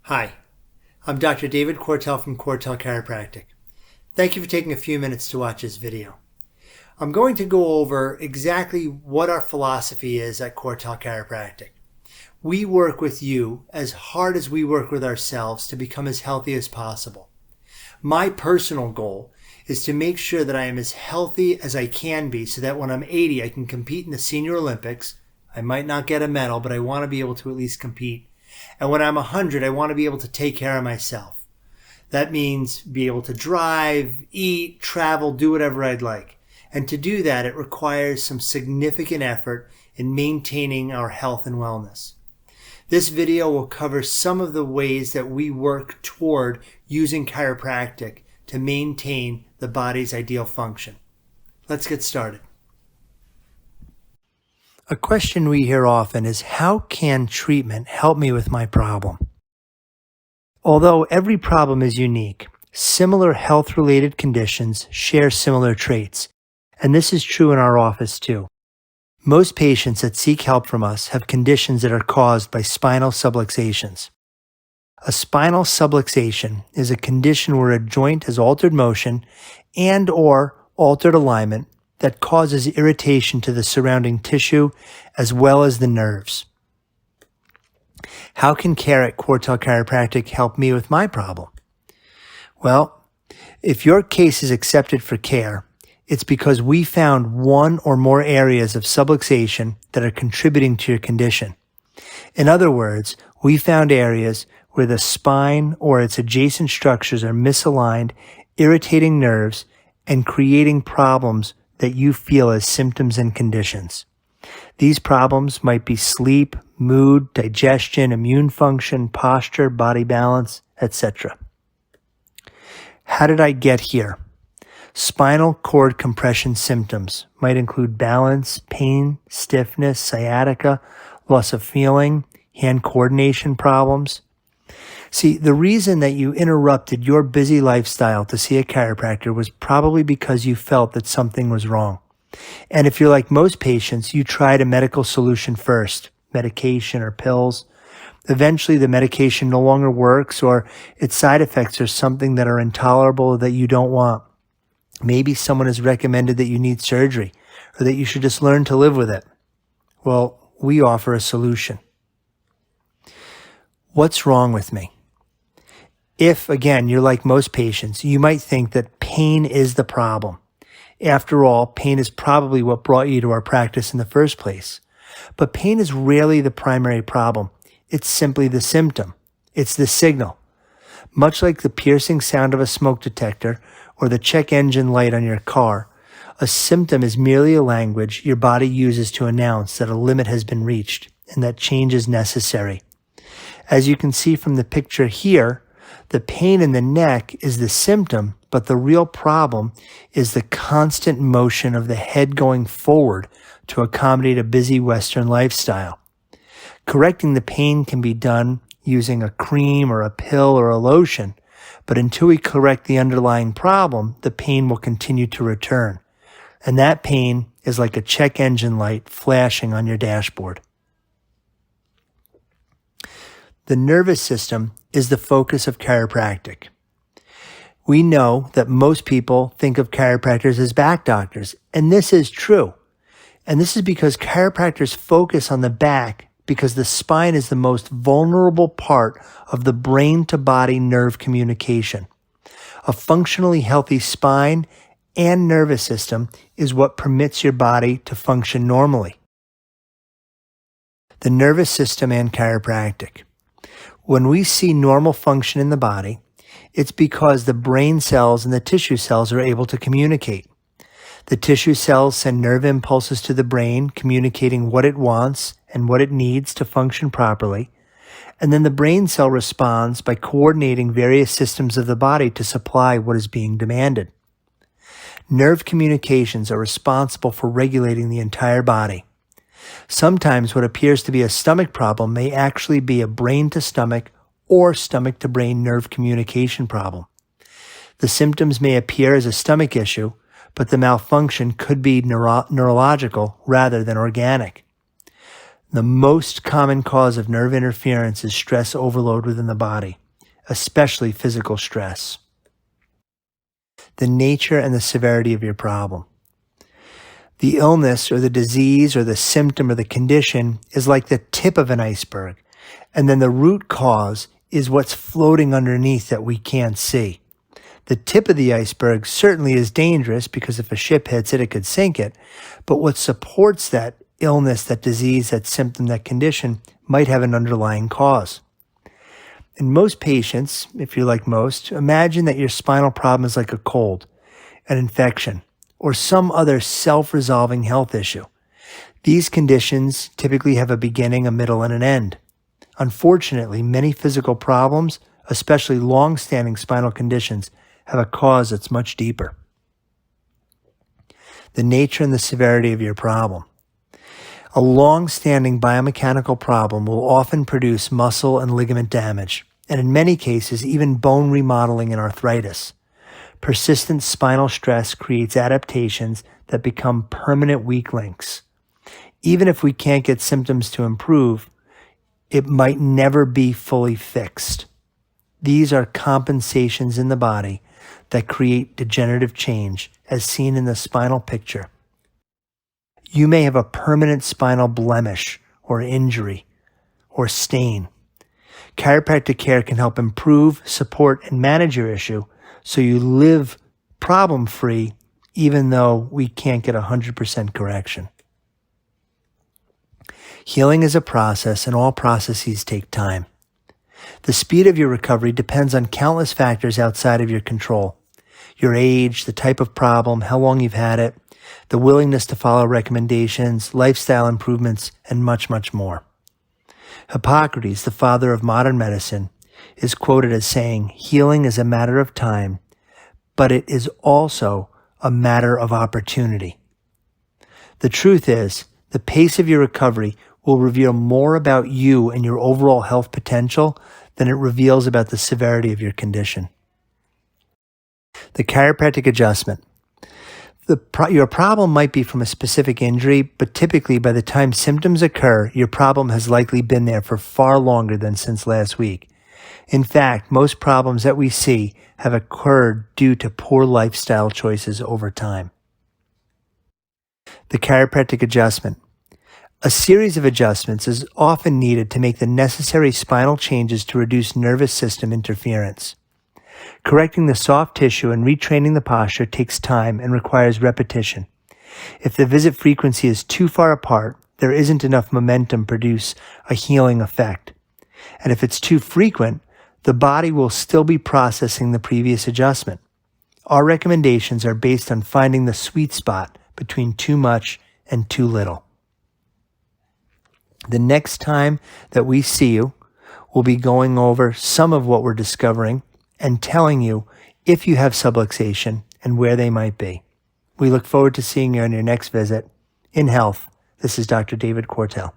Hi, I'm Dr. David Quartel from Quartel Chiropractic. Thank you for taking a few minutes to watch this video. I'm going to go over exactly what our philosophy is at Quartel Chiropractic. We work with you as hard as we work with ourselves to become as healthy as possible. My personal goal is to make sure that I am as healthy as I can be so that when I'm 80, I can compete in the Senior Olympics. I might not get a medal, but I want to be able to at least compete. And when I'm 100, I want to be able to take care of myself. That means be able to drive, eat, travel, do whatever I'd like. And to do that, it requires some significant effort in maintaining our health and wellness. This video will cover some of the ways that we work toward using chiropractic to maintain the body's ideal function. Let's get started. A question we hear often is, how can treatment help me with my problem? Although every problem is unique, similar health-related conditions share similar traits, and this is true in our office too. Most patients that seek help from us have conditions that are caused by spinal subluxations. A spinal subluxation is a condition where a joint has altered motion and/or altered alignment that causes irritation to the surrounding tissue as well as the nerves. How can care at Quartel Chiropractic help me with my problem? Well, if your case is accepted for care, it's because we found one or more areas of subluxation that are contributing to your condition. In other words, we found areas where the spine or its adjacent structures are misaligned, irritating nerves, and creating problems that you feel as symptoms and conditions. These problems might be sleep, mood, digestion, immune function, posture, body balance, etc. How did I get here? Spinal cord compression symptoms might include balance, pain, stiffness, sciatica, loss of feeling, hand coordination problems. See, the reason that you interrupted your busy lifestyle to see a chiropractor was probably because you felt that something was wrong. And if you're like most patients, you tried a medical solution first, medication or pills. Eventually, the medication no longer works, or its side effects are something that are intolerable that you don't want. Maybe someone has recommended that you need surgery, or that you should just learn to live with it. Well, we offer a solution. What's wrong with me? If, again, you're like most patients, you might think that pain is the problem. After all, pain is probably what brought you to our practice in the first place. But pain is rarely the primary problem. It's simply the symptom. It's the signal. Much like the piercing sound of a smoke detector or the check engine light on your car, a symptom is merely a language your body uses to announce that a limit has been reached and that change is necessary. As you can see from the picture here, the pain in the neck is the symptom, but the real problem is the constant motion of the head going forward to accommodate a busy Western lifestyle. Correcting the pain can be done using a cream or a pill or a lotion, but until we correct the underlying problem, the pain will continue to return. And that pain is like a check engine light flashing on your dashboard. The nervous system is the focus of chiropractic. We know that most people think of chiropractors as back doctors, and this is true. And this is because chiropractors focus on the back because the spine is the most vulnerable part of the brain-to-body nerve communication. A functionally healthy spine and nervous system is what permits your body to function normally. The nervous system and chiropractic. When we see normal function in the body, it's because the brain cells and the tissue cells are able to communicate. The tissue cells send nerve impulses to the brain, communicating what it wants and what it needs to function properly. And then the brain cell responds by coordinating various systems of the body to supply what is being demanded. Nerve communications are responsible for regulating the entire body. Sometimes what appears to be a stomach problem may actually be a brain-to-stomach or stomach-to-brain nerve communication problem. The symptoms may appear as a stomach issue, but the malfunction could be neurological rather than organic. The most common cause of nerve interference is stress overload within the body, especially physical stress. The nature and the severity of your problem. The illness or the disease or the symptom or the condition is like the tip of an iceberg, and then the root cause is what's floating underneath that we can't see. The tip of the iceberg certainly is dangerous because if a ship hits it, it could sink it, but what supports that illness, that disease, that symptom, that condition might have an underlying cause. In most patients, if you're like most, imagine that your spinal problem is like a cold, an infection, or some other self-resolving health issue. These conditions typically have a beginning, a middle, and an end. Unfortunately, many physical problems, especially long-standing spinal conditions, have a cause that's much deeper. The nature and the severity of your problem. A long-standing biomechanical problem will often produce muscle and ligament damage, and in many cases, even bone remodeling and arthritis. Persistent spinal stress creates adaptations that become permanent weak links. Even if we can't get symptoms to improve, it might never be fully fixed. These are compensations in the body that create degenerative change, as seen in the spinal picture. You may have a permanent spinal blemish or injury or stain. Chiropractic care can help improve, support, and manage your issue so you live problem-free even though we can't get 100% correction. Healing is a process, and all processes take time. The speed of your recovery depends on countless factors outside of your control. Your age, the type of problem, how long you've had it, the willingness to follow recommendations, lifestyle improvements, and much, much more. Hippocrates, the father of modern medicine, is quoted as saying, "Healing is a matter of time, but it is also a matter of opportunity." The truth is, the pace of your recovery will reveal more about you and your overall health potential than it reveals about the severity of your condition. The chiropractic adjustment. Your problem might be from a specific injury, but typically by the time symptoms occur, your problem has likely been there for far longer than since last week. In fact, most problems that we see have occurred due to poor lifestyle choices over time. The chiropractic adjustment. A series of adjustments is often needed to make the necessary spinal changes to reduce nervous system interference. Correcting the soft tissue and retraining the posture takes time and requires repetition. If the visit frequency is too far apart, there isn't enough momentum to produce a healing effect. And if it's too frequent, the body will still be processing the previous adjustment. Our recommendations are based on finding the sweet spot between too much and too little. The next time that we see you, we'll be going over some of what we're discovering and telling you if you have subluxation and where they might be. We look forward to seeing you on your next visit. In health, this is Dr. David Quartel.